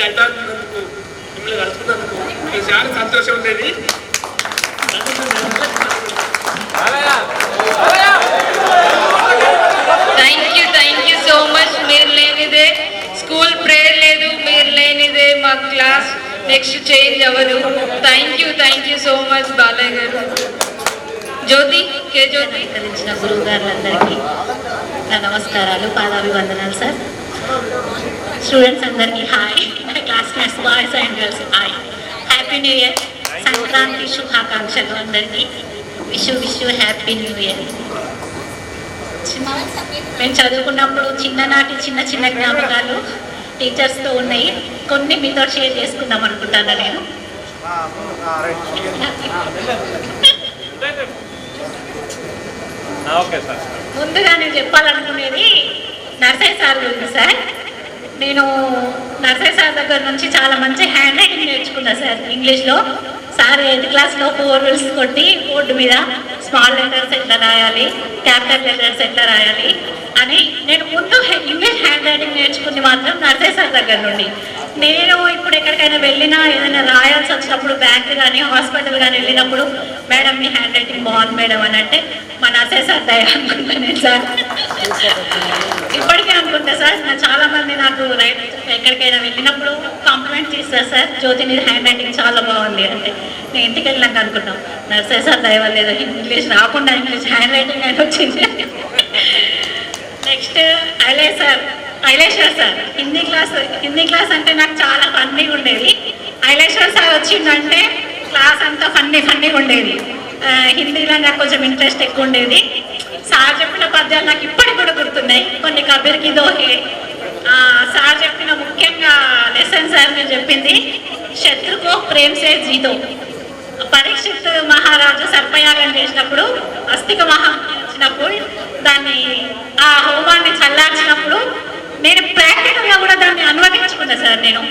Ride అవుతానందుకు మిమ్మల్ని కలుసుకున్నందుకు మీకు చాలా సంతోషం ఉండేది. Thank you so much. మీరు లేనిదే స్కూల్ ప్రేయర్ లేదు, మీరు లేనిదే మా క్లాస్ నెక్స్ట్ చేంజ్ అవ్వదు. Thank you so much Balayya గారు. జ్యోతి కే జ్యోతి కలిసిన గురువు గారులందరికీ నా నమస్కారాలు, పాదాభివందనాలు సార్. స్టూడెంట్స్ అందరికీ hi, classmates boys and girls hi, happy new year, Sankranti శుభాకాంక్షలు అందరికీ. Wish happy new year. మేము చదువుకున్నప్పుడు చిన్ననాటి చిన్న జ్ఞాపకాలు టీచర్స్తో ఉన్నాయి, కొన్ని మీతో షేర్ చేసుకుందాం అనుకుంటాను నేను. ముందుగా నేను చెప్పాలనుకునేది నర్సయ్య సార్ గురించి సార్. నేను నర్సయ్య సార్ దగ్గర నుంచి చాలా మంచి హ్యాండ్ రైటింగ్ నేర్చుకున్నా సార్ ఇంగ్లీష్లో. సార్ 8th క్లాస్లో 4 రూల్స్ కొట్టి బోర్డు మీద స్మాల్ లెటర్స్ ఎట్లా రాయాలి, క్యాపిటల్ లెటర్స్ ఎట్లా రాయాలి అని నేను ముందు ఇంగ్లీష్ హ్యాండ్ రైటింగ్ నేర్చుకుంది మాత్రం నర్సయ్య సార్ దగ్గర నుండి. నేను ఇప్పుడు ఎక్కడికైనా వెళ్ళినా ఏదైనా రాయాల్సి వచ్చినప్పుడు బ్యాంక్ కానీ హాస్పిటల్ కానీ వెళ్ళినప్పుడు మేడం మీ హ్యాండ్ రైటింగ్ బాగుంది మేడం అని అంటే మా నర్సయ్య సార్ దయ అనుకుంటాను సార్. ఇప్పటికే అనుకుంటా సార్, చాలామంది నాకు ఎక్కడికైనా వెళ్ళినప్పుడు కాంప్లిమెంట్ చేస్తారు సార్, జ్యోతి నీ హ్యాండ్ రైటింగ్ చాలా బాగుంది అంటే. నేను ఇంటికి వెళ్ళినాక అనుకుంటాం నర్సయ్య సార్ దయ వల్ల ఏదో ఇంగ్లీష్ రాకుండా ఇంగ్లీష్ హ్యాండ్ రైటింగ్ అని వచ్చింది. నెక్స్ట్ ఐలేశ్వర్ సార్ హిందీ క్లాస్ అంటే నాకు చాలా ఫన్నీగా ఉండేది. ఐలేశ్వర్ సార్ వచ్చిందంటే క్లాస్ అంతా ఫన్నీగా ఉండేది. హిందీలో నాకు కొంచెం ఇంట్రెస్ట్ ఎక్కువ ఉండేది. సార్ చెప్పిన పద్యాలు నాకు ఇప్పటికి కూడా గుర్తున్నాయి, కొన్ని కబీర్కి దోహే. సార్ చెప్పిన ముఖ్యంగా లెసన్ సార్ నేను చెప్పింది శత్రుకో ప్రేమ్ సే జీతో. పరీక్షిత్ మహారాజు సర్పయాగం చేసినప్పుడు అస్తిక మహాత్మ వచ్చినప్పుడు దాన్ని ఆ హోమాన్ని చల్లార్చినప్పుడు నేను ప్రాక్టికల్గా కూడా దాన్ని అనువదించుకున్నా సార్. నేను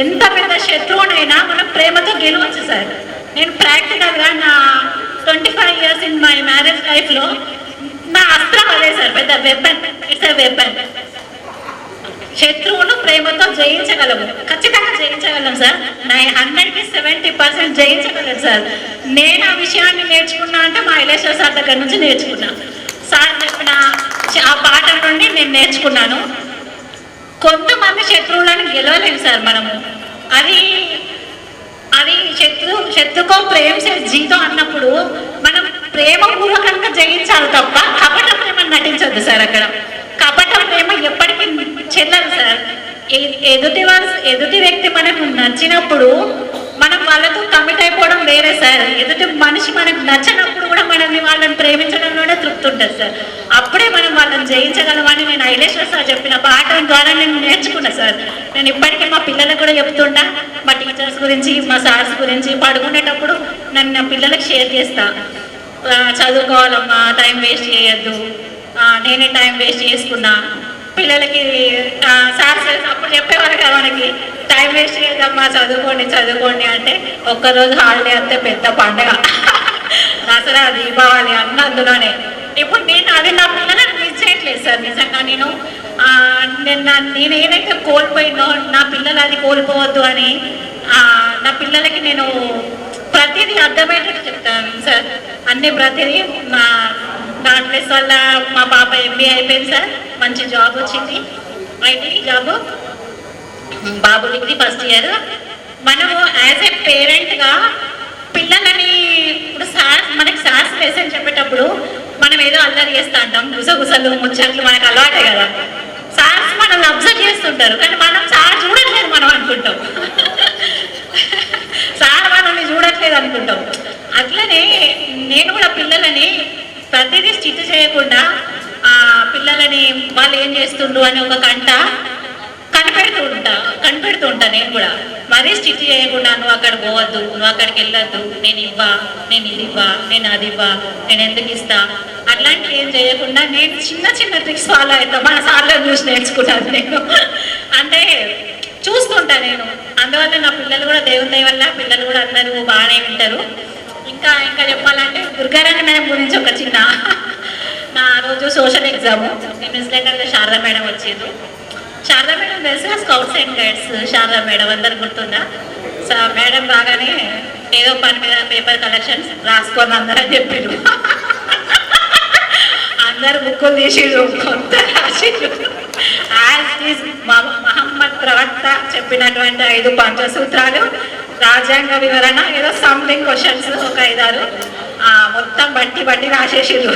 ఎంత పెద్ద శత్రువునైనా మనం ప్రేమతో గెలవచ్చు సార్. నేను ప్రాక్టికల్గా నా 25 years ఇన్ మై మ్యారేజ్ లైఫ్లో నా అస్త్రం అదే సార్, పెద్ద వెపన్. It's a weapon. శత్రువును ప్రేమతో జయించగలము, ఖచ్చితంగా జయించగలం సార్. 100కి 70% జయించగలం సార్. నేను ఆ విషయాన్ని నేర్చుకున్నా అంటే మా ఐలేశ్వర్ సార్ దగ్గర నుంచి నేర్చుకున్నా. సార్ చెప్పిన ఆ పాట నుండి నేను నేర్చుకున్నాను. కొంతమంది శత్రువులను గెలవలేము సార్ మనము. అది శత్రుకో ప్రేమ జీతో అన్నప్పుడు మనం ప్రేమపూర్వకంగా జయించాలి తప్ప కపట ప్రేమ నటించద్దు సార్. అక్కడ కపట ప్రేమ ఎప్పటికీ చెల్లదు సార్. ఎదుటి వ్యక్తి మనకు నచ్చినప్పుడు మనం వాళ్ళతో కమిట్ అయిపోవడం వేరే సార్. ఎదుటి మనిషి మనకు నచ్చినప్పుడు కూడా వాళ్ళని ప్రేమించడంలోనే తృప్తి ఉంటుంది సార్. అప్పుడే మనం వాళ్ళని జయించగలమని నేను ఐలేశ్వర్ సార్ చెప్పిన పాఠం ద్వారా నేను నేర్చుకున్నా సార్. నేను ఇప్పటికీ మా పిల్లలకు కూడా చెప్తుంటా, మా టీచర్స్ గురించి మా సార్స్ గురించి పడుకునేటప్పుడు నన్ను నా పిల్లలకు షేర్ చేస్తా. చదువుకోవాలమ్మా, టైం వేస్ట్ చేయొద్దు. నేనే టైం వేస్ట్ చేసుకున్నా. పిల్లలకి సార్స్ అప్పుడు చెప్పేవారు కదా మనకి, టైం వేస్ట్ చేయదమ్మా, చదువుకోండి అంటే ఒక్కరోజు హాలిడే అంతే పెద్ద పండగ. దసరా, దీపావళి అన్న అందులోనే. ఇప్పుడు నేను అది నా పిల్లలను మిస్ చేయట్లేదు సార్. నిజంగా నేను ఏదైతే కోల్పోయినో నా పిల్లలు అది కోల్పోవద్దు అని నా పిల్లలకి నేను ప్రతిదీ అర్థమయ్యేటట్టు చెప్తాను సార్. ప్రతిదీ మా గాడ్ బ్లెస్ వల్ల మా పాప MBA అయిపోయింది సార్, మంచి జాబ్ వచ్చింది, IT job. Babu degree first year. మనము యాజ్ ఏ పేరెంట్గా పిల్లలని ఇప్పుడు మనకి సార్స్ లెసన్ చెప్పేటప్పుడు మనం ఏదో అల్లరి చేస్తూ ఉంటాం, గుసగుసలు ముచ్చట్లు మనకు అలవాటే కదా. సార్స్ మనల్ని అబ్జర్వ్ చేస్తుంటారు, కానీ మనం సార్ చూడట్లేదు మనం అనుకుంటాం, సార్ మనల్ని చూడట్లేదు అనుకుంటాం. అట్లనే నేను కూడా పిల్లలని ప్రతిదీ స్టిచ్ చేయకుండా పిల్లలని వాళ్ళు ఏం చేస్తుండ్రు అని ఒక కనిపెడుతూ ఉంటా నేను కూడా. మరీ స్టిచ్ చేయకుండా నువ్వు అక్కడ పోవద్దు, నువ్వు అక్కడికి వెళ్ళొద్దు, నేను ఇది ఇవ్వా, నేను అది ఇవ్వా, నేను ఎందుకు ఇస్తా, అట్లాంటివి ఏం చేయకుండా నేను చిన్న ట్రిక్స్ ఫాలో అవుతా. మన సార్లను చూసి నేర్చుకుంటాను నేను. అంటే చూస్తుంటా నేను. అందువల్ల నా పిల్లలు కూడా దేవుని దయ వల్ల పిల్లలు కూడా అందరూ బాగానే వింటారు. ఇంకా చెప్పాలంటే దుర్గారాణి మేడం గురించి ఒక నా రోజు సోషల్ ఎగ్జాము, మిస్ లెక్కర్గా శారదా మేడం వచ్చేది. శారదా మేడం తెలుసా? Scouts and guides Sharada madam అందరు గుర్తుందా? మేడం బాగానే ఏదో పని మీద పేపర్ కలెక్షన్స్ రాసుకొని అందరని చెప్పారు. అందరు బుక్కులు తీసిరు, కొంత రాసిరు. మహమ్మద్ ప్రవక్త చెప్పినటువంటి 5 పంచసూత్రాలు, రాజ్యాంగ వివరణ, ఏదో సంథింగ్ క్వశ్చన్స్ ఒక 5-6 మొత్తం బట్టి రాసేసిరు.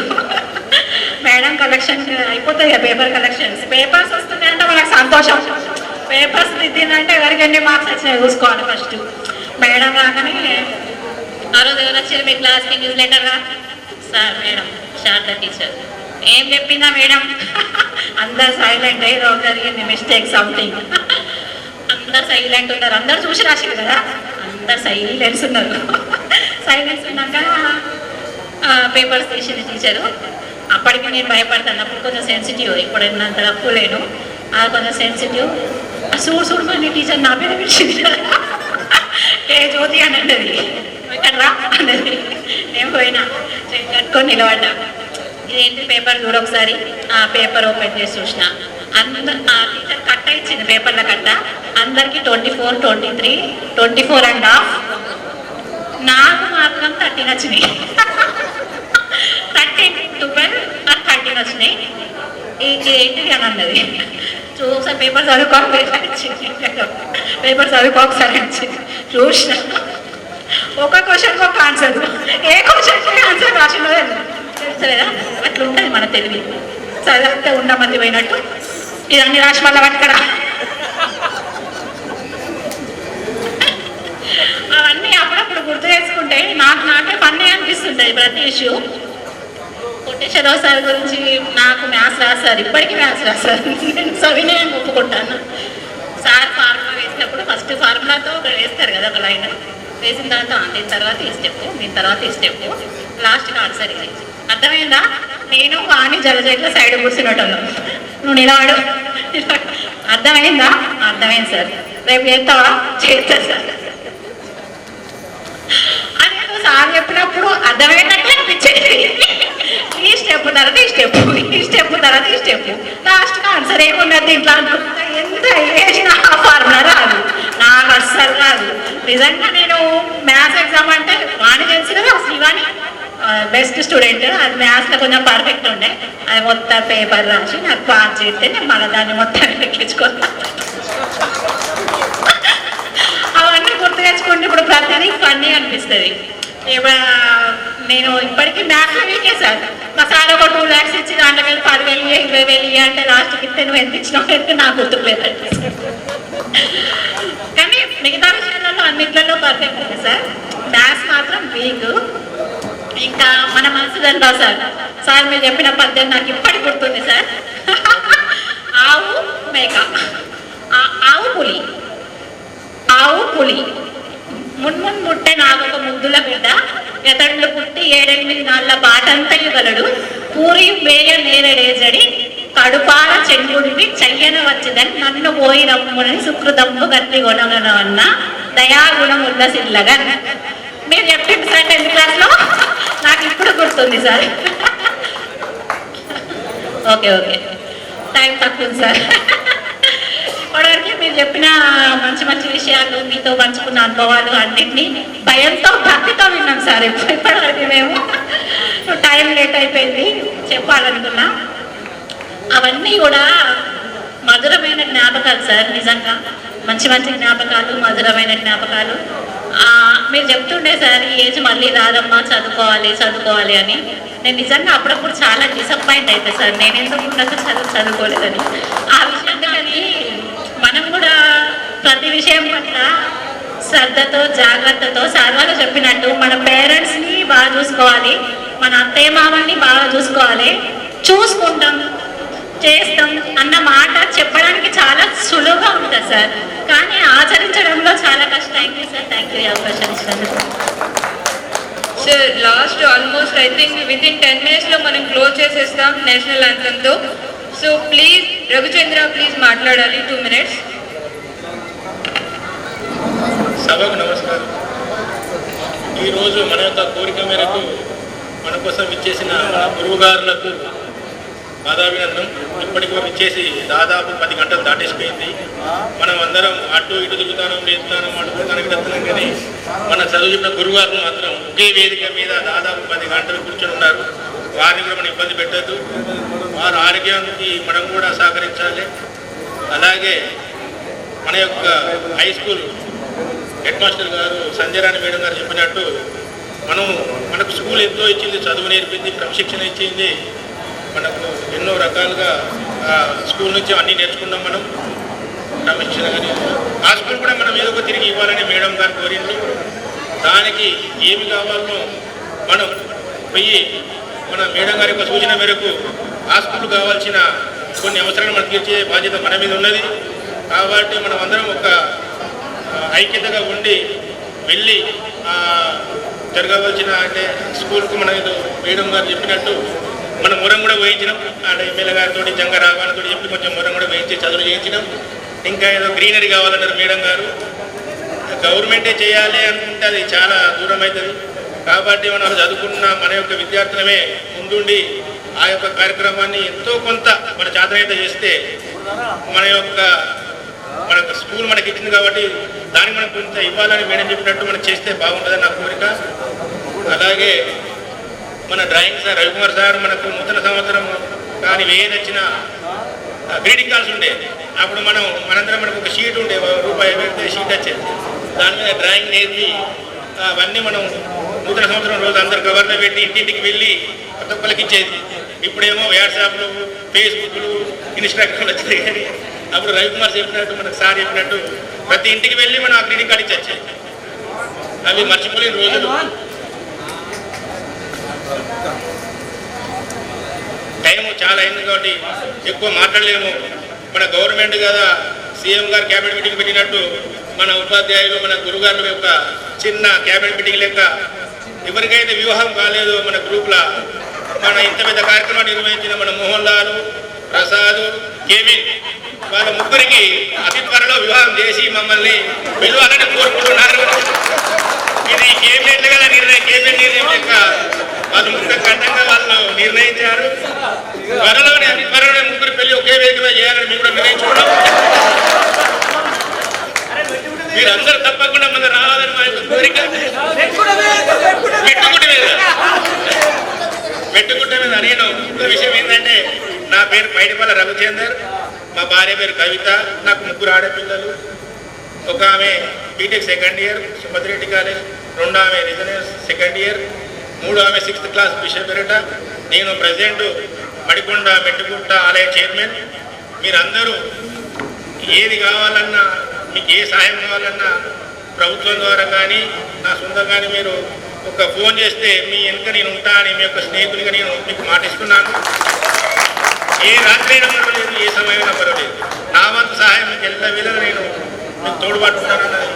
మేడం కలెక్షన్ అయిపోతాయి కదా, పేపర్ కలెక్షన్స్. పేపర్స్ వస్తున్నాయంటే మనకు సంతోషం. పేపర్స్ దిద్దిందంటే ఎవరికి ఎన్ని మార్క్స్ వచ్చినాయి చూసుకోవాలి ఫస్ట్. మేడం రాగానే ఆ రోజు ఎవరు వచ్చారు మీ క్లాస్కి న్యూస్ లెటర్గా? Sir madam Sharada teacher. ఏం చెప్పిందా మేడం? అందరు సైలెంట్ ఏదో జరిగింది మిస్టేక్ సంథింగ్. అందరు సైలెంట్ ఉన్నారు. అందరు చూసి రాశారు కదా, అందరు సైలెన్స్ ఉన్నారు. సైలెన్స్ ఉన్నాక పేపర్స్ తీసింది టీచరు. అప్పటికి నేను భయపడతాను. అప్పుడు కొంచెం సెన్సిటివ్, ఇప్పుడు అంత తక్కువ లేను. అది కొంచెం సెన్సిటివ్. చూడమని టీచర్ నా పేరు పిలిచింది. ఏ జ్యోతి అని అన్నది, ఇక్కడ రా అన్నది. నేను పోయినా కట్టుకొని నిలబడ్డా. ఇదేంటి పేపర్ చూడ ఒకసారి. ఆ పేపర్ ఓపెన్ చేసి చూసిన. ఆ టీచర్ కట్ట ఇచ్చింది, పేపర్ల కట్ట. అందరికి 24, 23, 24.5. నాకు మాత్రం 13 వచ్చినాయి. 13, 12 నాకు 13 వచ్చినాయి. ఏంటిది అని అన్నది. ఒకసారి పేపర్ చదువుకో, పేపర్ చదువుకో ఒకసారి వచ్చింది. చూసిన ఒక క్వశ్చన్కి ఒక ఆన్సర్, ఏ క్వశ్చన్కి ఆన్సర్ రాసిందో తెలుసలేదా? అట్లా ఉంటుంది మన తెలివి. చదివితే ఉండమంది పోయినట్టు ఇదన్నీ రాసి మళ్ళీ పట్టుకరా. అవన్నీ అప్పుడప్పుడు గుర్తు చేసుకుంటే నాకే పన్నే అనిపిస్తుంటుంది ప్రతి ఇష్యూ. కోటేశ్వరరావు సార్ గురించి నాకు మ్యాథ్స్ రాస్తారు, ఇప్పటికీ మ్యాథ్స్ రాస్తారు. నేను సవినే ఒప్పుకుంటాను. సార్ ఫార్ములా వేసినప్పుడు ఫస్ట్ ఫార్ములాతో వేస్తారు కదా ఒక లైన్. వేసిన తర్వాత దీని తర్వాత ఈ స్టెప్, దీని తర్వాత ఈ స్టెప్, లాస్ట్కి ఆన్సర్ ఇది. అర్థమైందా? నేను వాణి జలజైట్లో సైడ్ కూర్చున్నట్టు నువ్వు నిలవాడు. అర్థమైందా? అర్థమైంది సార్. రేపు చేస్తావా? చేస్తా సార్. అదేదో సార్ చెప్పినప్పుడు అర్థమైనట్టే అనిపించేది. ఈ స్టెప్ తర్వాత ఈ స్టెప్, ఈ స్టెప్ తర్వాత ఈ స్టెప్, లాస్ట్కి ఆన్సర్ ఏమున్నది ఇట్లా అనుకుంటా. ఎంత వేసిన ఆ ఫార్ములా రాదు, నాకు అస్సలు రాదు. నిజంగా నేను మ్యాథ్స్ ఎగ్జామ్ అంటే వాణి తెలుసు కదా, శివాని బెస్ట్ స్టూడెంట్. అది మ్యాథ్స్లో కొంచెం పర్ఫెక్ట్ ఉండే. అది మొత్తం పేపర్ రాసి నాకు పాస్ చేస్తే నేను మళ్ళీ దాన్ని మొత్తం ఎక్కించుకున్నాను. అవన్నీ గుర్తు తెచ్చుకుంటే ఇప్పుడు ప్రతిదీ ఫన్నీ అనిపిస్తుంది. నేను ఇప్పటికీ మ్యాథ్స్లో వీకే సార్. మా సార్ ఒక 2 lakhs ఇచ్చి దాంట్లోకి 10,000, 20,000 అంటే లాస్ట్కి ఇస్తే నువ్వు ఎంత ఇచ్చినావు అంటే నాకు గుర్తులేదండి. కానీ మిగతా విషయాలలో అన్నిట్లలో పర్ఫెక్ట్ ఉంది సార్. మ్యాథ్స్ మాత్రం వీక్. ఇంకా మన మనసుదని సార్. సార్ మీరు చెప్పిన పద్యం నాకు ఇప్పటికి గుర్తుంది సార్. ఆవు మేక, ఆవు పులి, ఆవు పులి ముట్టే నాగొక ముద్దుల బిడ్డ, ఎతడులు పుట్టి 7-8 నాళ్ళ బాటంతయు గలడు, పూరి వేయ నేరడేజడి కడుపాల చెంగుడివి చెయ్యన వచ్చిదని నన్ను పోయి రమ్మునని సుకృతంబు గట్టి కొనగనవన్న దయాగుణం ఉల్లసిల్లగా. మీరు చెప్పింది సార్ 10th క్లాస్లో, నాకు ఇప్పుడు గుర్తుంది సార్. ఓకే టైం తక్కువ సార్. ఇప్పటివరకు మీరు చెప్పిన మంచి మంచి విషయాలు, మీతో పంచుకున్న అనుభవాలు అన్నింటినీ భయంతో భక్తితో విన్నాం సార్. ఇప్పటివరకు మేము టైం లేట్ అయిపోయింది చెప్పాలనుకున్నా. అవన్నీ కూడా మధురమైన జ్ఞాపకాలు సార్. నిజంగా మంచి మంచి జ్ఞాపకాలు, మధురమైన జ్ఞాపకాలు. మీరు చెప్తుండే సార్ ఈ ఏజ్ మళ్ళీ రాదమ్మా, చదువుకోవాలి అని. నేను నిజంగా అప్పుడప్పుడు చాలా డిసప్పాయింట్ అవుతాను సార్. నేను ఎందుకు ఉన్నత చదువుకోలేదని. ఆ విషయం కానీ మనం కూడా ప్రతి విషయం పట్ల శ్రద్ధతో, జాగ్రత్తతో సార్ వాళ్ళు చెప్పినట్టు మన పేరెంట్స్ని బాగా చూసుకోవాలి, మన అత్తయ్య మామల్ని బాగా చూసుకోవాలి. చూసుకుంటాం, చేస్తాం అన్న మాట చెప్పడానికి చాలా సులువుగా ఉంటుంది సార్, కానీ ఆచరించడంలో చాలా కష్టం. థ్యాంక్ యూ ఈ అవకాశం ఇచ్చినందుకు. Sir last almost I think within 10 minutesలో మనం క్లోజ్ చేసేస్తాం నేషనల్ యాంథమ్తో. సో ప్లీజ్ రఘుచంద్ర ప్లీజ్ మాట్లాడాలి 2 minutes. సభకు నమస్కారం. ఈరోజు మన యొక్క కోరిక మేరకు మన కోసం ఇచ్చేసిన గురువుగారులకు పాదాభినందనం. ఇప్పటికి వరకు ఇచ్చేసి దాదాపు 10 గంటలు దాటేసిపోయింది. మనం అందరం అటు ఇటు తిరుగుతాను, లేస్తాను, అడుగుతానికి వెళ్తున్నాం. కానీ మన చదువుకున్న గురువారు మాత్రం ఒకే వేదిక మీద దాదాపు 10 గంటలు కూర్చొని ఉన్నారు. వారిని కూడా మనం ఇబ్బంది పెట్టద్దు. వారి ఆరోగ్యానికి మనం కూడా సహకరించాలి. అలాగే మన యొక్క హై స్కూల్ హెడ్ మాస్టర్ గారు సంజయరాణి మేడం గారు చెప్పినట్టు మనకు స్కూల్ ఎంతో ఇచ్చింది, చదువు నేర్పింది, క్రమశిక్షణ ఇచ్చింది. మనకు ఎన్నో రకాలుగా స్కూల్ నుంచి అన్నీ నేర్చుకున్నాం. మనం క్రమశిక్షణ కానీ ఆ స్కూల్ కూడా మనం ఏదో తిరిగి ఇవ్వాలని మేడం గారు కోరింది. దానికి ఏమి కావాలో మనం పోయి మన మేడం గారి యొక్క సూచన మేరకు ఆ స్కూల్ కావాల్సిన కొన్ని అవసరాలు మనం తీర్చే బాధ్యత మన మీద ఉన్నది. కాబట్టి మనం అందరం ఒక ఐక్యతగా ఉండి వెళ్ళి జరగవలసిన అంటే స్కూల్కు మనం మేడం గారు చెప్పినట్టు మనం మొరం కూడా వేయించినాం. ఆడ ఎమ్మెల్యే గారితో జంగ రావాలతో చెప్పి కొంచెం మొరం కూడా వేయించి చదువులు చేయించినాం. ఇంకా ఏదో గ్రీనరీ కావాలన్నారు మేడం గారు. గవర్నమెంటే చేయాలి అనుకుంటే అది చాలా దూరం అవుతుంది. కాబట్టి మనం చదువుకున్న మన యొక్క విద్యార్థులమే ముందుండి ఆ యొక్క కార్యక్రమాన్ని ఎంతో కొంత మన చేతనైతే చేస్తే మన స్కూల్ మనకి ఇచ్చింది కాబట్టి దానికి మనం కొంత ఇవ్వాలని మేడం చెప్పినట్టు మనం చేస్తే బాగుంటుందని నా కోరిక. అలాగే మన డ్రాయింగ్ సార్ రవికుమార్ సార్ మనకు నూతన సంవత్సరం కానీ ఏది వచ్చిన గ్రీటింగ్ కార్డ్స్ ఉండేది. అప్పుడు మనందరం మనకు ఒక షీట్ ఉండే రూపాయి పెడితే షీట్ వచ్చేది. దాని మీద డ్రాయింగ్ నేర్పి అవన్నీ మనం నూతన సంవత్సరం రోజు అందరు కవర్లో పెట్టి ఇంటింటికి వెళ్ళి కొత్త ఒక్కరికి ఇచ్చేది. ఇప్పుడేమో వాట్సాప్లు, ఫేస్బుక్లు, ఇన్స్టాగ్రామ్లు వచ్చాయి. కానీ అప్పుడు రవికుమార్ చెప్పినట్టు మనకు సార్ చెప్పినట్టు ప్రతి ఇంటికి వెళ్ళి మనం ఆ గ్రీటింగ్ కార్డు ఇచ్చి అవి మర్చిపోలేని రోజులు. టైము చాలా అయింది కాబట్టి ఎక్కువ మాట్లాడలేము. మన గవర్నమెంట్ కదా సీఎం గారు క్యాబినెట్ మీటింగ్ పెట్టినట్టు మన ఉపాధ్యాయులు మన గురుగారుల యొక్క చిన్న క్యాబినెట్ మీటింగ్ లెక్క ఎవరికైతే వివాహం కాలేదో మన గ్రూప్లో మన ఇంత పెద్ద కార్యక్రమాన్ని నిర్వహించిన మన మోహన్ లాల్, ప్రసాద్, కేవిన్ వాళ్ళ ముగ్గురికి అతి త్వరలో వివాహం చేసి మమ్మల్ని పిలవాలని కోరుకుంటున్నారు. ఇది కేబినెట్ కదా కేబినెట్ నిర్ణయం లెక్క వాళ్ళు ముఖ్య ఖండంగా వాళ్ళు నిర్ణయించారు. అతి త్వరలోనే ముగ్గురు పెళ్లి ఒకే వేదికగా చేయాలని మేము కూడా నిర్ణయించుకున్నాం. మీరందరూ తప్పకుండా మన రావాలని మా యొక్క కోరిక. పెట్టుకుంటే మీద నేను ఇంకో విషయం ఏంటంటే నా పేరు పైడిపల్ల రవిచందర్, మా భార్య పేరు కవిత, నాకు ముగ్గురు ఆడపిల్లలు. ఒక ఆమె బీటెక్ సెకండ్ ఇయర్ సుమతిరెడ్డి కాలేజ్, 2 ఆమె రీజనల్ సెకండ్ ఇయర్, 3 ఆమె 6th క్లాస్ బిషపేట. నేను ప్రెసిడెంట్ మడికొండ మెట్టుకుంట ఆలయ చైర్మన్. మీరందరూ ఏది కావాలన్నా మీకు ఏ సహాయం కావాలన్నా ప్రభుత్వం ద్వారా కానీ నా సొంతం కానీ మీరు ఒక ఫోన్ చేస్తే మీ వెనుక నేను ఉంటా అని మీ యొక్క స్నేహితునిగా నేను మీకు మాటిస్తున్నాను. ఏ రాత్రి అయినా పర్వాలేదు, ఏ సమయమైనా పర్వాలేదు, నా వంతు సహాయం మీకు ఎంత వీలుగా నేను మీకు తోడుపడుతున్నానని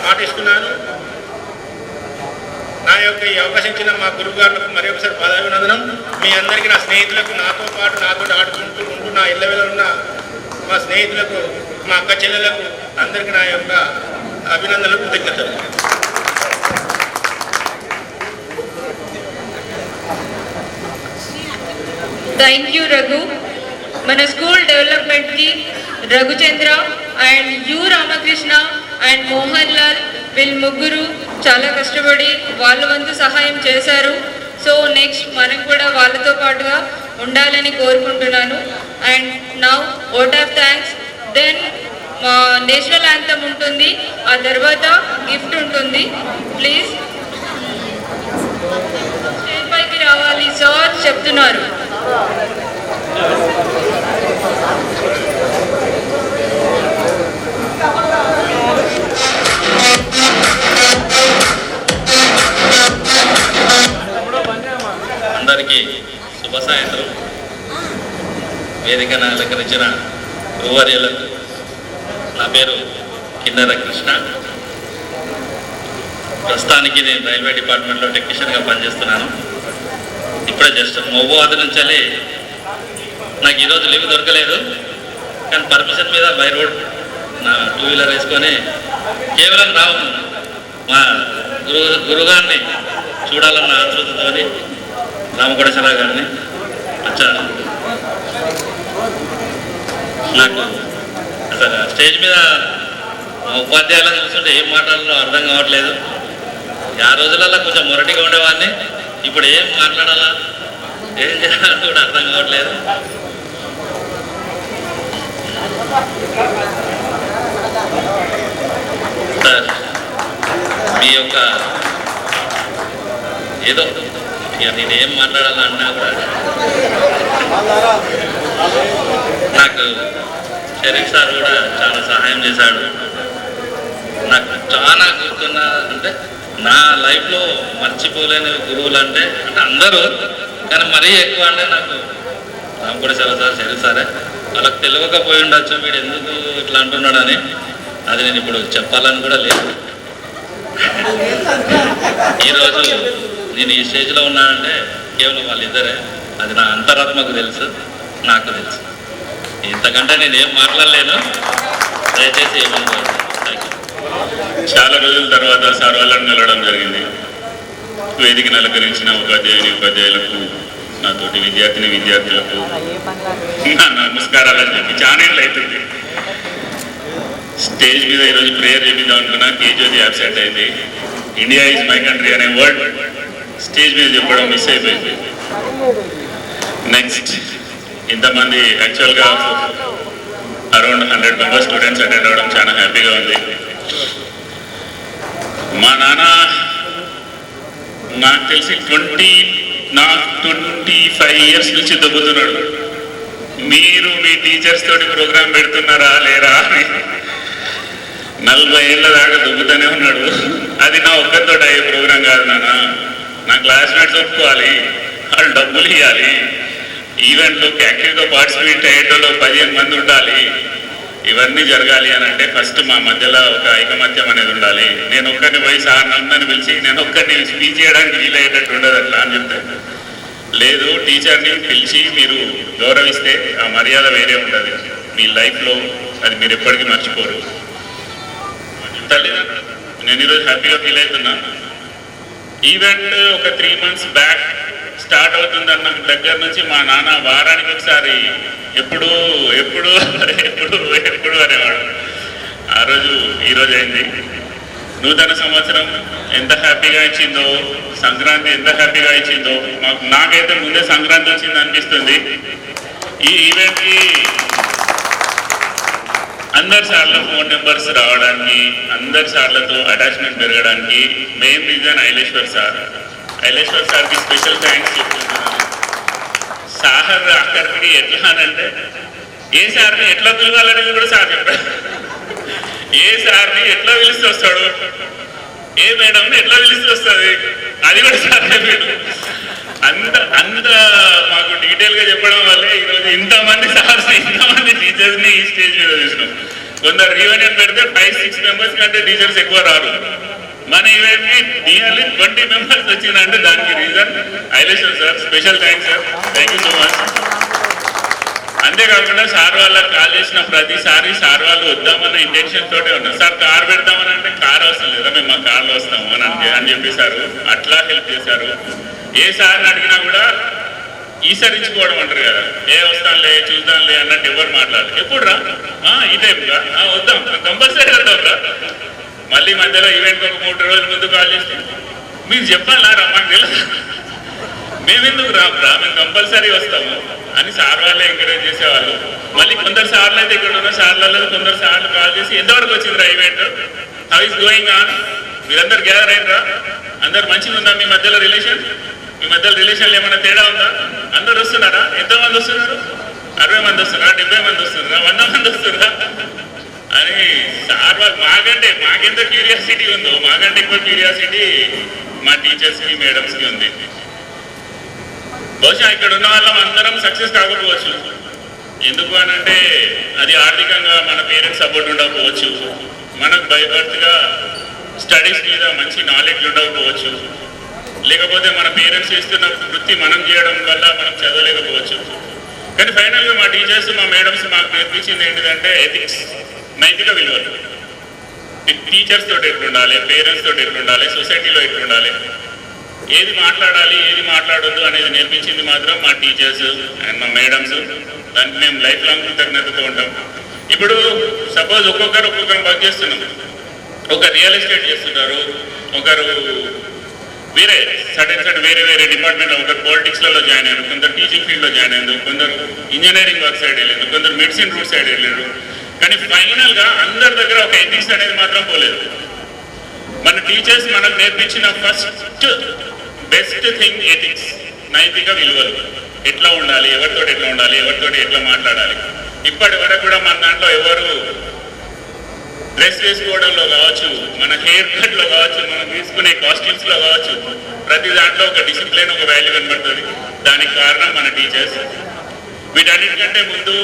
మాటిస్తున్నాను. నా యొక్క ఈ అవకాశం ఇచ్చిన మా గురువుగారులకు మరి ఒకసారి పాదాభినందనం. మీ అందరికీ, నా స్నేహితులకు, నాతో పాటు నాతో ఆడుకుంటూ ఉంటున్న ఇళ్ళవేళ ఉన్న మా స్నేహితులకు, మా అక్క చెల్లెలకు అందరికీ నా యొక్క అభినందనలు, కృతజ్ఞతలు. Thank you Raghu. మన స్కూల్ డెవలప్మెంట్కి Raghuchandra and U Ramakrishna and Mohan Lal వీళ్ళు ముగ్గురు చాలా కష్టపడి వాళ్ళ వంతు సహాయం చేశారు. సో నెక్స్ట్ మనం కూడా వాళ్ళతో పాటుగా ఉండాలని కోరుకుంటున్నాను. And now vote of thanks, then national anthem ఉంటుంది, ఆ తర్వాత గిఫ్ట్ ఉంటుంది. ప్లీజ్ స్టేజ్ పైకి రావాలి సార్ చెప్తున్నారు. అందరికీ శుభ సాయంత్రం. వేదికను అలంకరించిన గురువర్యులకు నా పేరు కిన్నెర కృష్ణ. ప్రస్తుతానికి నేను రైల్వే డిపార్ట్మెంట్లో టెక్నీషియన్గా పనిచేస్తున్నాను. ఇప్పుడే జస్ట్ మహబూబాబాద్ నుంచి నాకు ఈరోజు లీవ్ దొరకలేదు, కానీ పర్మిషన్ మీద బై రోడ్ నా 2 వీలర్ వేసుకొని కేవలం మా గురుగారిని చూడాలన్న ఆతృతతోని రామకోటేశ్వరరావు గారిని వచ్చాను. నాకు అసలు స్టేజ్ మీద మా ఉపాధ్యాయులను చూస్తుంటే ఏం మాట్లాడాలో అర్థం కావట్లేదు. ఆ రోజులలో కొంచెం మొరటిగా ఉండేవాడిని, ఇప్పుడు ఏం మాట్లాడాలా ఏం చేయాలో కూడా అర్థం కావట్లేదు. సార్ మీ యొక్క ఏదో ఇక నేను ఏం మాట్లాడాలన్నా కూడా నాకు షరీఫ్ సార్ కూడా చాలా సహాయం చేశాడు. నాకు చాలా గుర్తున్న అంటే నా లైఫ్లో మర్చిపోలేని గురువులు అంటే అందరూ, కానీ మరీ ఎక్కువ అంటే నాకు రాంపూడి సార్, షరీఫ్ సారే. వాళ్ళకి తెలియకపోయి ఉండొచ్చు వీడు ఎందుకు ఇట్లా అంటున్నాడని, అది నేను ఇప్పుడు చెప్పాలని కూడా లేదు. ఈరోజు నేను ఈ స్టేజ్లో ఉన్నానంటే కేవలం వాళ్ళిద్దరే, అది నా అంతరాత్మకు తెలుసు, నాకు తెలుసు. ఇంతకంటే నేను ఏం మాట్లాడలేను, దయచేసి ఏమనుకోండి. Thank you. చాలా రోజుల తర్వాత సార్ వాళ్ళని కలవడం జరిగింది. వేదికను అలంకరించిన ఉపాధ్యాయులకు, నాతోటి విద్యార్థులకు నా నమస్కారాలు అని చెప్పి చాలా ఏళ్ళు అవుతుంది. స్టేజ్ మీద ఈరోజు ప్రేయర్ చేపిద్దాం అనుకున్నా, కేజీది అబ్సెంట్ అయింది. ఇండియా ఈజ్ మై కంట్రీ అనే వర్డ్ స్టేజ్ మీద చెప్పడం మిస్ అయిపోయింది. నెక్స్ట్ ఇంతమంది యాక్చువల్గా అరౌండ్ 100 మెంబర్స్ స్టూడెంట్స్ అటెండ్ అవ్వడం చాలా హ్యాపీగా ఉంది. మా నాన్న నాకు తెలిసి 25 ఇయర్స్ నుంచి దొబ్బుతున్నాడు, మీరు మీ టీచర్స్ తోటి ప్రోగ్రాం పెడుతున్నారా లేరా అని. 40 ఏళ్ళ దాకా దొబ్బుతూనే ఉన్నాడు. అది నా ఒక్కరితో అయ్యే ప్రోగ్రాం కాదు నాన్న, నా క్లాస్మేట్స్ ఒప్పుకోవాలి, వాళ్ళు డబ్బులు ఇవ్వాలి, ఈవెంట్లో యాక్టివ్గా పార్టిసిపేట్ అయ్యేటోళ్ళు 15 మంది ఉండాలి. ఇవన్నీ జరగాలి అని అంటే ఫస్ట్ మా మధ్యలో ఒక ఐకమత్యం అనేది ఉండాలి. నేను ఒక్కరిని పోయి సార్ అందరిని పిలిచి నేను ఒక్కరిని స్పీచ్ చేయడానికి వీలయ్యేటట్టు ఉండదు అట్లా అని చెప్తే, లేదు టీచర్ని పిలిచి మీరు గౌరవిస్తే ఆ మర్యాద వేరే ఉంటుంది మీ లైఫ్లో, అది మీరు ఎప్పటికీ మర్చిపోరు. తల్లిదండ్రులు నేను ఈరోజు హ్యాపీగా ఫీల్ అవుతున్నా. ఈవెంట్ ఒక 3 months బ్యాక్ స్టార్ట్ అవుతుందన్న దగ్గర నుంచి మా నాన్న వారానికి ఒకసారి ఎప్పుడు ఎప్పుడు ఎప్పుడు ఎప్పుడు అనేవాడు. ఆ రోజు ఈరోజు అయింది. నూతన సంవత్సరం ఎంత హ్యాపీగా ఇచ్చిందో, సంక్రాంతి ఎంత హ్యాపీగా ఇచ్చిందో నాకైతే ముందే సంక్రాంతి వచ్చింది అనిపిస్తుంది. ఈ ఈవెంట్కి అందరి సార్లు ఫోన్ నెంబర్స్ రావడానికి, అందరి సార్లతో అటాచ్మెంట్ పెరగడానికి మెయిన్ రీజన్ ఐలేశ్వర్ సార్కి స్పెషల్ థ్యాంక్స్ చెప్తున్నాను. సార్ అక్కడికి ఎట్లా అనంటే ఏ సార్ని ఎట్లా పిలవాలనేది కూడా సార్ చెప్పారు. ఏ సార్ని ఎట్లా పిలిస్తే వస్తాడు, ఏ మేడంని ఎట్లా పిలిస్తే వస్తుంది అది కూడా సార్ చెప్పాడు. అంత మాకు డీటెయిల్గా చెప్పడం వల్లే ఈరోజు ఇంతమంది సార్స్, ఇంతమంది టీచర్స్ని ఈ స్టేజ్ మీద చూసినాం. కొందరు రీయూనియన్ పెడితే 5-6 మెంబర్స్ కంటే టీచర్స్ ఎక్కువ రారు. మన ఈవెంట్కి నియర్లీ 20 మెంబర్స్ వచ్చిందంటే దానికి reason Aileshwar sir. Special thanks sir, thank you so much. అంతేకాకుండా సార్ వాళ్ళకి కాల్ చేసిన ప్రతిసారి సార్ వాళ్ళు వద్దామన్న ఇంటెన్షన్ తోటే ఉన్నారు. సార్ కార్ పెడతామని అంటే కార్ అవసరం లేదా, మేము మా కార్లో వస్తాము అని చెప్పేశారు. అట్లా హెల్ప్ చేశారు. ఏ సార్ని అడిగినా కూడా ఈసరించుకోవడం అంటారు కదా, ఏ వస్తానులే చూద్దాంలే అన్నట్టు ఎవరు మాట్లాడరు. ఎప్పుడు రా ఈ టైంగా వద్దాం, కంపల్సరీ వద్దాం రా. మళ్ళీ మధ్యలో ఈవెంట్కి ఒక 3 రోజుల ముందు కాల్ చేస్తే మీరు చెప్పాలా రా, మాకు తెలియదు, మేమెందుకు రా మేము కంపల్సరీ వస్తాము అని సార్ వాళ్ళే ఎంకరేజ్ చేసేవాళ్ళు. మళ్ళీ కొందరు సార్లు అయితే ఇక్కడ ఉన్న సార్లలో కొందరు సార్లు కాల్ చేసి ఎంతవరకు వచ్చిందిరా event, how is going on, మీరందరు గ్యాదర్ అయినరా, అందరు మంచిగా ఉందా, మీ మధ్యలో రిలేషన్లు ఏమైనా తేడా ఉందా, అందరు వస్తున్నారా, ఎంతమంది వస్తున్నారు, 60 మంది వస్తున్నారా, 70 మంది వస్తున్నారా, 100 మంది వస్తున్నారా అని సార్ వాళ్ళు మాకెంత క్యూరియాసిటీ ఉందో మాకంటే ఎక్కువ క్యూరియాసిటీ మా టీచర్స్కి మేడమ్స్కి ఉంది. బహుశా ఇక్కడ ఉన్న వాళ్ళం అందరం సక్సెస్ కాకపోవచ్చు. ఎందుకు అని అంటే అది ఆర్థికంగా మన పేరెంట్స్ సపోర్ట్ ఉండకపోవచ్చు, మనకు బై బర్త్గా స్టడీస్ మీద మంచి నాలెడ్జ్ ఉండకపోవచ్చు, లేకపోతే మన పేరెంట్స్ చేస్తున్న వృత్తి మనం చేయడం వల్ల మనం చదవలేకపోవచ్చు. కానీ ఫైనల్గా మా టీచర్స్ మా మేడమ్స్ మాకు నేర్పించింది ఏంటిదంటే ఎథిక్స్, నైతిక విలువలు. టీచర్స్ తోటి ఎట్లుండాలి, పేరెంట్స్ తోటి ఎట్లుండాలి, సొసైటీలో ఎట్లుండాలి, ఏది మాట్లాడాలి ఏది మాట్లాడొద్దు అనేది నేర్పించింది మాత్రం మా టీచర్స్ అండ్ మా మేడమ్స్. దానికి మేము లైఫ్ లాంగ్ కృతజ్ఞతతో ఉంటాం. ఇప్పుడు సపోజ్ ఒక్కొక్కరు వర్క్ చేస్తున్నాం. ఒక రియల్ ఎస్టేట్ చేస్తున్నారు, ఒకరు వేరే వేరే డిపార్ట్మెంట్లో, ఒకరు పాలిటిక్స్లలో జాయిన్ అయ్యారు, కొందరు టీచింగ్ ఫీల్డ్లో జాయిన్ అయ్యారు, కొందరు ఇంజనీరింగ్ వర్క్ సైడ్ వెళ్ళారు, కొందరు మెడిసిన్ రూట్ సైడ్ వెళ్ళారు. కానీ ఫైనల్గా అందరి దగ్గర ఒక ఎథిక్స్ అనేది మాత్రం పోలేదు. మన టీచర్స్ మనకు నేర్పించిన ఫస్ట్ బెస్ట్ థింగ్ ఎథిక్స్, నైతిక విలువలు. ఎట్లా ఉండాలి, ఎవరితో ఎట్లా ఉండాలి, ఎవరితో ఎట్లా మాట్లాడాలి. ఇప్పటి వరకు కూడా మన దాంట్లో ఎవరు డ్రెస్ వేసుకోవడంలో కావచ్చు, మన హెయిర్ కట్లో కావచ్చు, మనం తీసుకునే కాస్ట్యూమ్స్లో కావచ్చు, ప్రతి దాంట్లో ఒక డిసిప్లిన్, ఒక వాల్యూ కనబడుతుంది. దానికి కారణం మన టీచర్స్. వీటన్నిటికంటే ముందు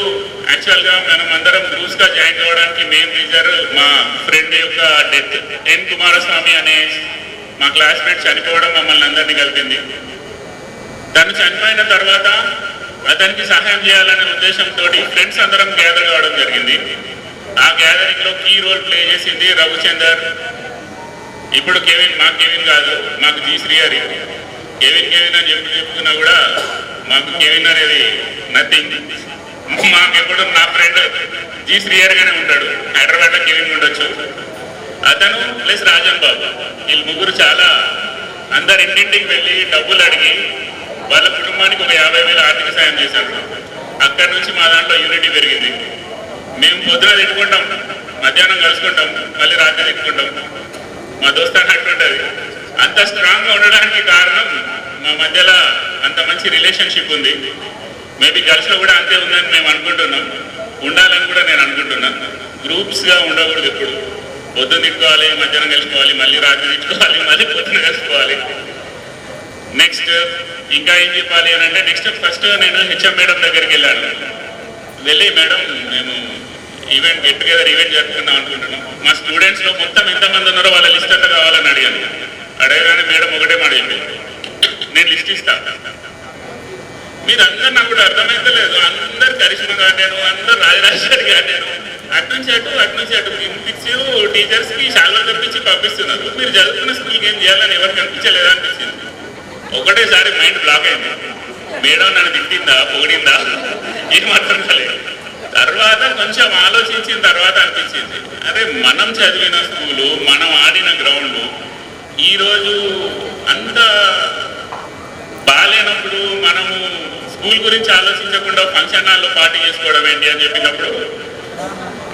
యాక్చువల్గా మనం అందరం గ్రూప్స్గా జాయిన్ అవ్వడానికి మెయిన్ రీజన్ మా ఫ్రెండ్ యొక్క డెత్. ఎన్ కుమారస్వామి అనే మా క్లాస్మేట్ చనిపోవడం మమ్మల్ని అందరినీ కలిపింది. తను చనిపోయిన తర్వాత అతనికి సహాయం చేయాలనే ఉద్దేశంతో ఫ్రెండ్స్ అందరం గ్యాదర్ కావడం జరిగింది. ఆ గ్యాదరింగ్ లో కీ రోల్ ప్లే చేసింది రఘుచందర్. ఇప్పుడు కేవిన్ కాదు, మాకు జీ శ్రీహరి. కేవిన్ అని చెప్పుకున్నా కూడా మాకు కేవిన్ అనేది నథింగ్. మాకెప్పుడు నా ఫ్రెండ్ జీ శ్రీహరిగానే ఉంటాడు. హైదరాబాద్లో కేవిన్ ఉండొచ్చు. అతను ప్లస్ రాజన్ బాబు, వీళ్ళు ముగ్గురు చాలా అందరు ఇంటింటికి వెళ్ళి డబ్బులు అడిగి వాళ్ళ కుటుంబానికి ఒక 50,000 ఆర్థిక సాయం చేశారు. అక్కడి నుంచి మా దాంట్లో యూనిటీ పెరిగింది. మేము పొద్దున తిట్టుకుంటాం, మధ్యాహ్నం కలుసుకుంటాం, మళ్ళీ రాత్రి తిట్టుకుంటాం. మా దోస్తాన్ని అట్లుంటుంది. అంత స్ట్రాంగ్గా ఉండడానికి కారణం మా మధ్యలో అంత మంచి రిలేషన్షిప్ ఉంది. మేబీ గర్ల్స్లో కూడా అంతే ఉందని మేము అనుకుంటున్నాం, ఉండాలని కూడా నేను అనుకుంటున్నాను. గ్రూప్స్గా ఉండకూడదు. ఎప్పుడు పొద్దున తిట్టుకోవాలి, మధ్యాహ్నం కలుసుకోవాలి, మళ్ళీ రాత్రి తిట్టుకోవాలి, మళ్ళీ పొద్దున కలుసుకోవాలి. నెక్స్ట్ ఇంకా ఏం చెప్పాలి అని అంటే, నెక్స్ట్ ఫస్ట్ నేను హెచ్ఎం మేడం దగ్గరికి వెళ్ళాను. వెళ్ళి మేడం మేము గెట్ టుగెదర్ ఈవెంట్ జరుపుకుందాం అనుకుంటున్నాం. మా స్టూడెంట్స్లో మొత్తం ఎంతమంది ఉన్నారో వాళ్ళ లిస్ట్ అంతా కావాలని అడిగాను. అడగగానే మేడం ఒకటే మాట చెప్పింది, నేను లిస్ట్ ఇస్తాను. మీరు అందరు నాకు కూడా అర్థమైతలేదు. అందరు కరిష్మా గారు నేను, అందరు రాజరాజేశ్వరి గారు నేను, అటు నుంచి అటు పిలిపించి టీచర్స్కి శాల్వా తెప్పించి పంపిస్తున్నారు. మీరు చదువుకున్న స్కూల్కి ఏం చేయాలని ఎవరికి అనిపించలేదా అనిపించింది. ఒకటేసారి మైండ్ బ్లాక్ అయింది. మేడం నన్ను తిట్టిందా, పొగిడిందా, ఏమాత్రం లేదు. తర్వాత కొంచెం ఆలోచించిన తర్వాత అనిపించింది, అరే మనం చదివిన స్కూలు, మనం ఆడిన గ్రౌండ్లు ఈరోజు అంత బాగాలేనప్పుడు మనము స్కూల్ గురించి ఆలోచించకుండా ఫంక్షన్ హాల్లో పార్టీ చేసుకోవడం ఏంటి అని చెప్పినప్పుడు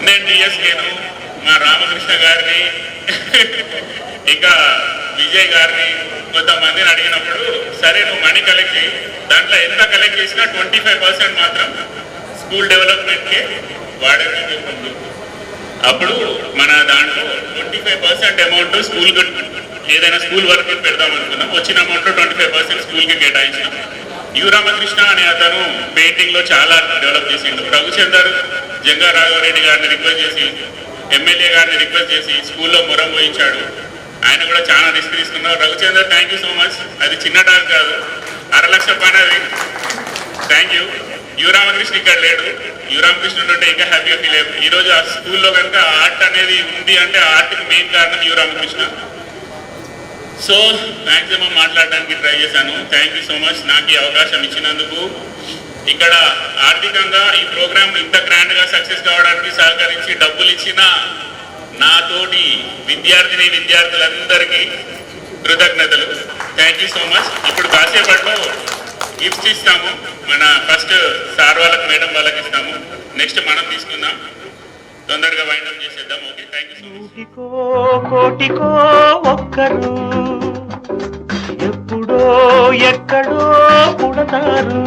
నేను డిఎస్కేను, మా రామకృష్ణ గారిని, ఇంకా విజయ్ గారిని కొంతమందిని అడిగినప్పుడు, సరే నువ్వు మనీ కలెక్ట్ చేయి, దాంట్లో ఎంత కలెక్ట్ చేసినా 25% మాత్రం స్కూల్ డెవలప్మెంట్కే వాడేదని చెప్పింది. అప్పుడు మన దాంట్లో 25% అమౌంట్ స్కూల్కి, ఏదైనా స్కూల్ వర్క్ పెడదాం అనుకున్నాం. వచ్చిన అమౌంట్లో 25% స్కూల్కి కేటాయించాం. యు రామకృష్ణ అనే అతను పెయింటింగ్లో చాలా డెవలప్ చేసిండు. రఘుచందర్ జంగా రాఘవరెడ్డి గారిని రిక్వెస్ట్ చేసి, ఎమ్మెల్యే గారిని రిక్వెస్ట్ చేసి స్కూల్లో మొరం పోయించాడు. ఆయన కూడా చాలా రిస్క్ తీసుకున్నారు. Raghuchander thank you so much. అది చిన్న టాక్ కాదు, 6,00,000 పని అది. Thank you. యు రామకృష్ణ ఇక్కడ లేడు. యు రామకృష్ణ ఉంటే ఇంకా హ్యాపీగా ఫీల్ అయ్యాం. ఈరోజు ఆ స్కూల్లో కనుక ఆర్ట్ అనేది ఉంది అంటే ఆర్ట్కి మెయిన్ కారణం యు రామకృష్ణ. సో మ్యాక్సిమం మాట్లాడడానికి ట్రై చేశాను. థ్యాంక్ యూ సో మచ్ నాకు ఈ అవకాశం ఇచ్చినందుకు. ఇక్కడ ఆర్థికంగా ఈ ప్రోగ్రామ్ ఇంత గ్రాండ్గా సక్సెస్ కావడానికి సహకరించి డబ్బులు ఇచ్చిన నాతోటి విద్యార్థులందరికీ కృతజ్ఞతలు. Thank you so much. ఇప్పుడు కాసేపట్లో గిఫ్ట్స్ ఇస్తాము. మన ఫస్ట్ సార్ వాళ్ళకి, మేడం వాళ్ళకి ఇస్తాము. నెక్స్ట్ మనం తీసుకుందాం. తొందరగా వైండప్ చేసేద్దాం. Okay, thank you so much. కోటికో ఒక్కరు ఎప్పుడో ఎక్కడో పుడతారు.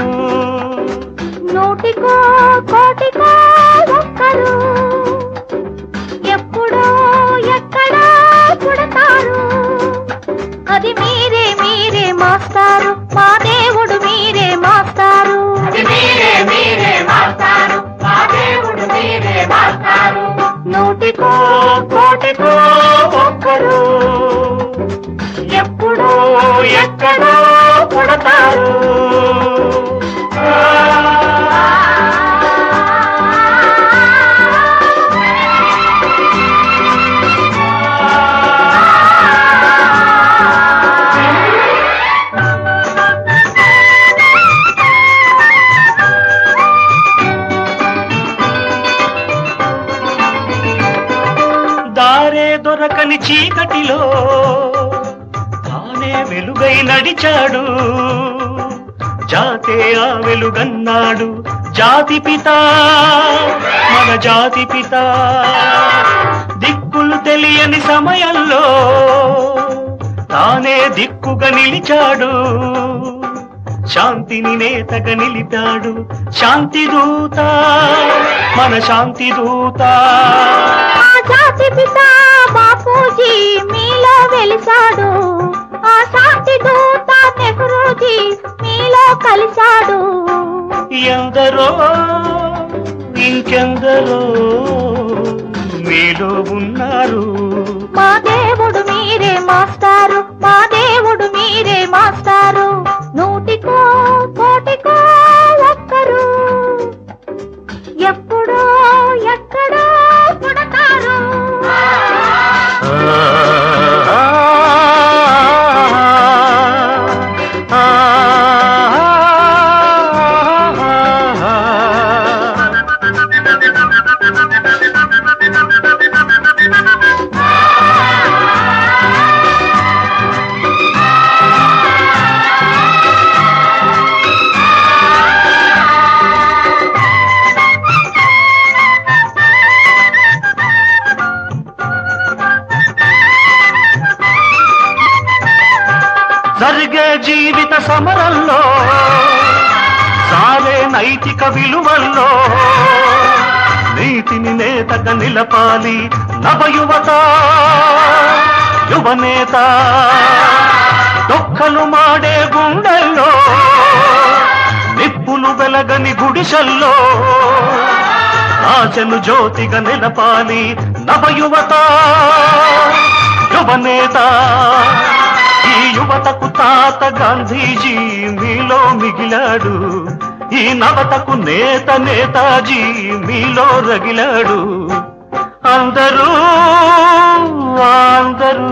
నూటికో కోటికో ఒక్కరు ఎప్పుడో ఎక్కడో పుడతారు. అది మీరే మాస్టారు, మా దేవుడు మీరే మాస్టారు. మీరే మాస్టారు, మా దేవుడు మీరే మాస్టారు. నూటికో కోటికో ఒక్కరు ఎప్పుడో ఎక్కడో పుడతారు. దారే దొరకని చీకటిలో తానే వెలుగై నడిచాడు, జాతే ఆ వెలుగన్నాడు. జాతి పిత మన జాతి పిత, దిక్కులు తెలియని సమయంలో తానే దిక్కుగా నిలిచాడు, శాంతిని నేతగా నిలిపాడు. శాంతి దూత మన శాంతి దూత. ఆ జాతి పిత బాపూజీ మీలో వెలిసాడు, ఆ శాంతి దూత నెహ్రూజీ మీలో కలిశాడు. ఎందరో ఇంకెందరో మీలో ఉన్నారు. మా దేవుడు మీరే మాస్టారు, మా దేవుడు మీరే మాస్టారు. నూటికో కోటికో ఒక్కరు, ఎప్పుడో ఎక్కడో పుడతారు. జరిగే జీవిత సమరంలో సాగే నైతిక విలువల్లో నీతిని నేతగా నిలపాలి నవయువత యువనేత. దొక్కలు మాడే గుండెల్లో నిప్పులు వెలగని గుడిసెల్లో ఆశను జ్యోతిగా నిలపాలి నవయువత యువనేత. ఈ యువతకు తాత గాంధీజీ మీలో మిగిలాడు, ఈ నవతకు నేత నేతాజీ మీలో రగిలాడు. అందరూ అందరూ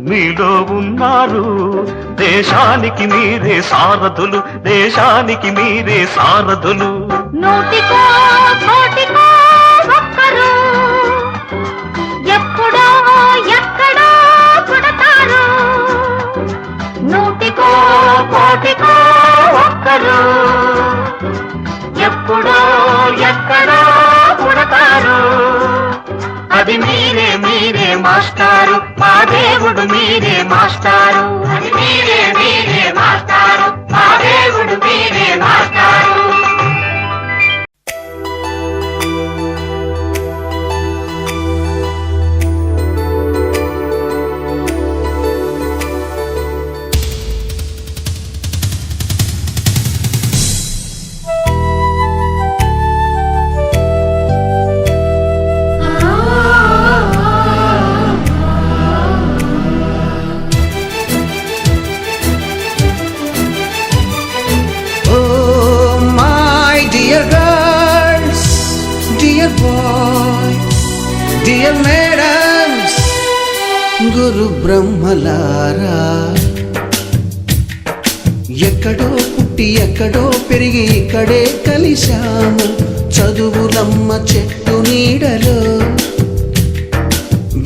మీలో ఉన్నారు. దేశానికి మీరే సారథులు, దేశానికి మీరే సారథులు. నూటికో కోటికో ఒక్కరు, ఎప్పుడో ఎక్కడో పుడతారు. నూటికో కోటికో ఒక్కరు, ఎప్పుడో ఎక్కడో పుడతారు. అది మీరే మీరే మాస్టారు, మా దేవుడు మీరే మాస్టారు. అది మీరే మీరే మాస్టారు, మా దేవుడు మీరే మాస్టారు. డియర్ మేడమ్స్, గురు బ్రహ్మలారా, ఎక్కడో పుట్టి ఎక్కడో పెరిగి ఇక్కడే కలిశాము. చదువులమ్మ చెట్టు నీడలో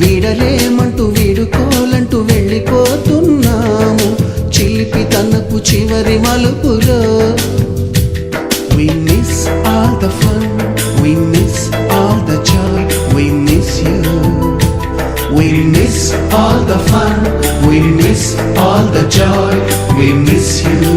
వీడలేమంటూ వీడుకోలంటూ వెళ్ళిపోతున్నాము. చిలిపి తనపు చివరి మలుపులో we miss all the fun, we miss all the joy, we miss you. We miss all the fun, we miss all the joy, we miss you.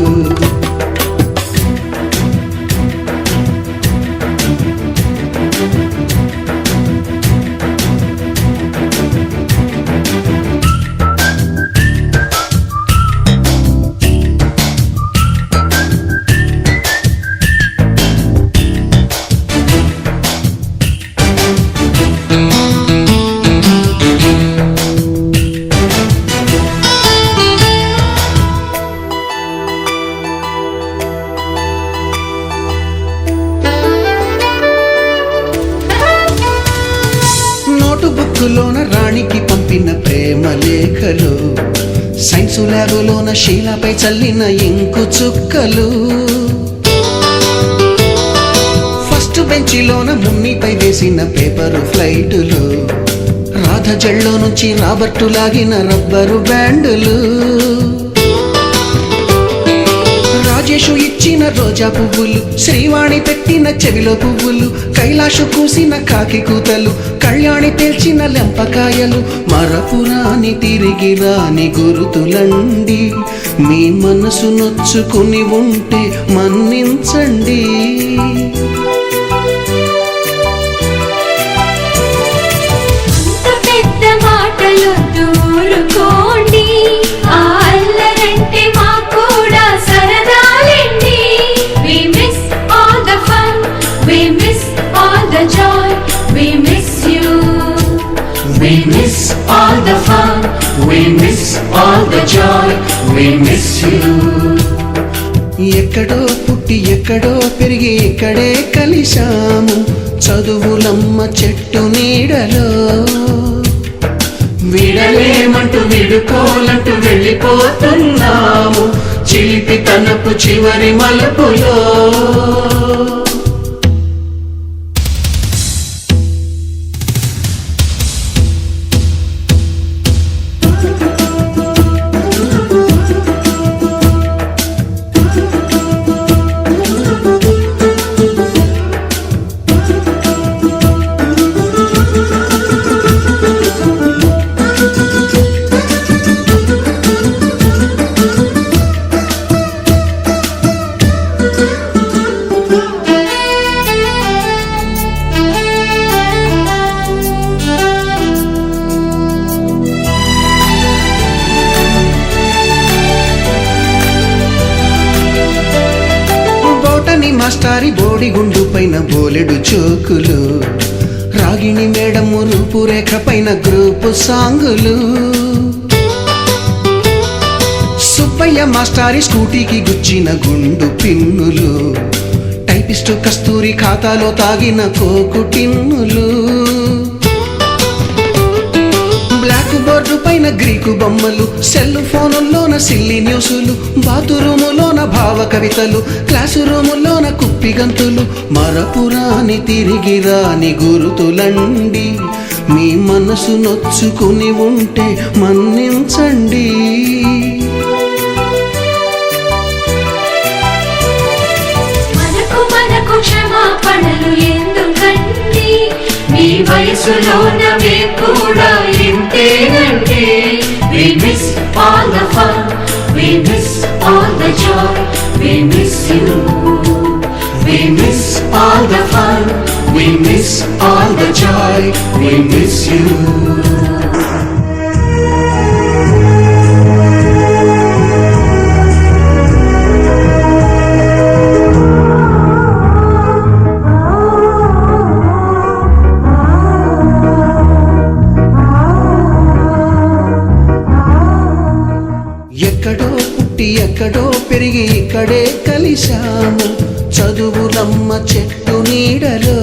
బుక్కులోన రాణికి పంపిన ప్రేమ లేఖలు, సైన్సు ల్యాబులోన శీలపై చల్లిన ఇంకు చుక్కలు, ఫస్ట్ బెంచిలోన మున్నిపై వేసిన పేపరు ఫ్లైటులు, రాధ జల్లో నుంచి రాబర్టు లాగిన rubber బ్యాండులు, Rajesh ఇచ్చిన రోజా పువ్వులు, శ్రీవాణి పెట్టిన చెవిలో పువ్వులు, కైలాషు కూసిన కాకి కూతలు, కళ్యాణి తెల్చిన లెంపకాయలు, మరపురాని తిరిగి రాని గురుతులండి. మీ మనసు నొచ్చుకుని ఉంటే మన్నించండి. ఊరుకోండి, ఆ అల్లరంటే మా కూడా సరదాలండి. We miss all the fun, we miss all the joy, we miss you. We miss all the fun, we miss all the joy, we miss you. ఎక్కడో పుట్టి ఎక్కడో పెరిగి ఇక్కడే కలిశాము, చదువులమ్మ చెట్టు నీడలో. విడలేమంటూ విడుకోలంటూ వెళ్ళిపోతున్నాము, చిలిపి తనపు చివరి మలుపులో. మాస్టారి బోడిగుండు పైన బోలెడు చోకులు, రాగిణి మేడము రూపురేఖ పైన గ్రూపు సాంగులు, సుబ్బయ్య మాస్టారి స్కూటీకి గుచ్చిన గుండు పిన్నులు, టైపిస్టు కస్తూరి ఖాతాలో తాగిన కోకు టిన్నులు, బ్లాక్ బోర్డు పైన గ్రీకు బొమ్మలు, సెల్ ఫోనుల్లోన సిల్లి న్యూసులు, బాతురూములోన భావ కవితలు, క్లాసు రూములోన కుప్పిగంతులు, మరపురాని తిరిగి రాని గురుతులండి. మీ మనసు నొచ్చుకుని ఉంటే మన్నించండి. మనకు క్షమాపణలు ఎందుకండి, మీ వయసులోనవే కూడా ఇంతేనండి. We miss all the fun, we miss all the joy, we miss you. We miss all the fun, we miss all the joy, we miss you. ఎక్కడో పుట్టి ఎక్కడో పెరిగి ఇక్కడే కలిశాము, చదువులమ్మ చెట్టు నీడలో.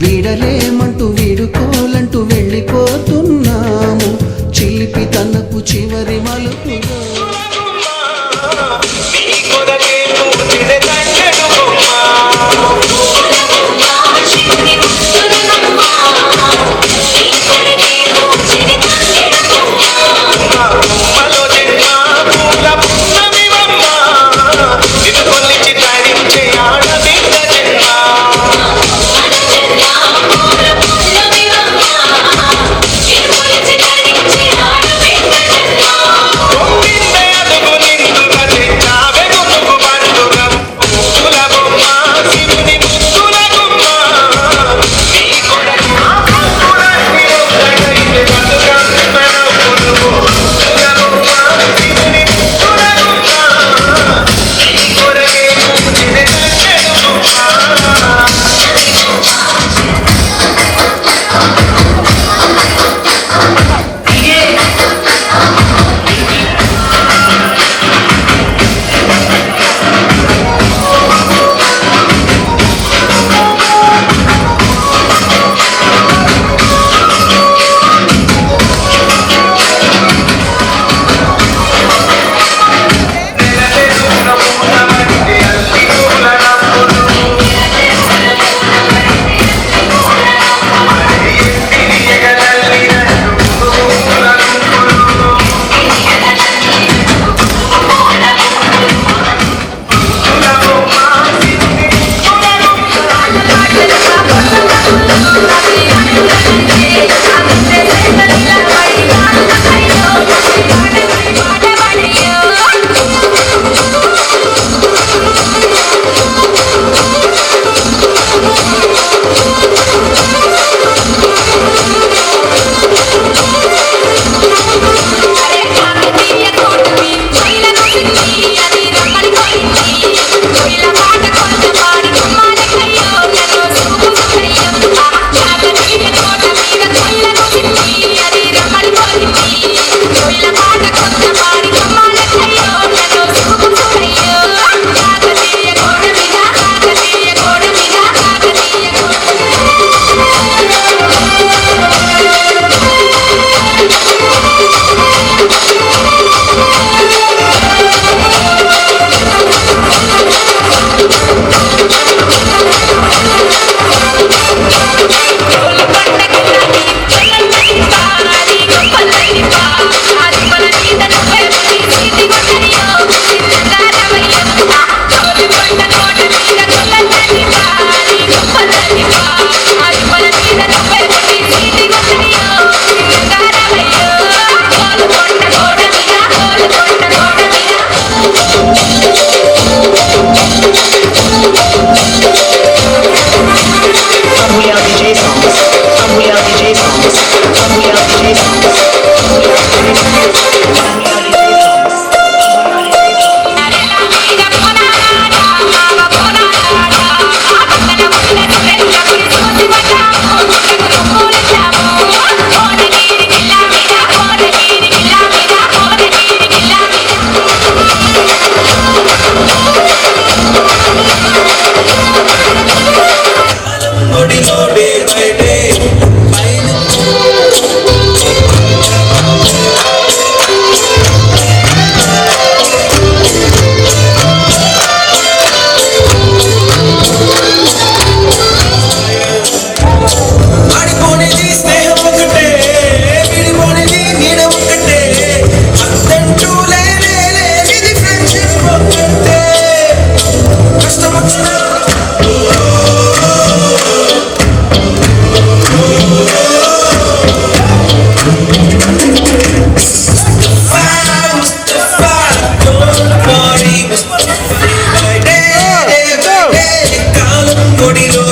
వీడలేమంటూ వీడుకోలంటూ వెళ్ళిపోతున్నాము, చిలిపి తనపు చివరి మలుపులో. గోవింద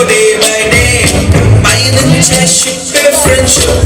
డే బై డే పైనుంచే షిప్పే ఫ్రెండ్షిప్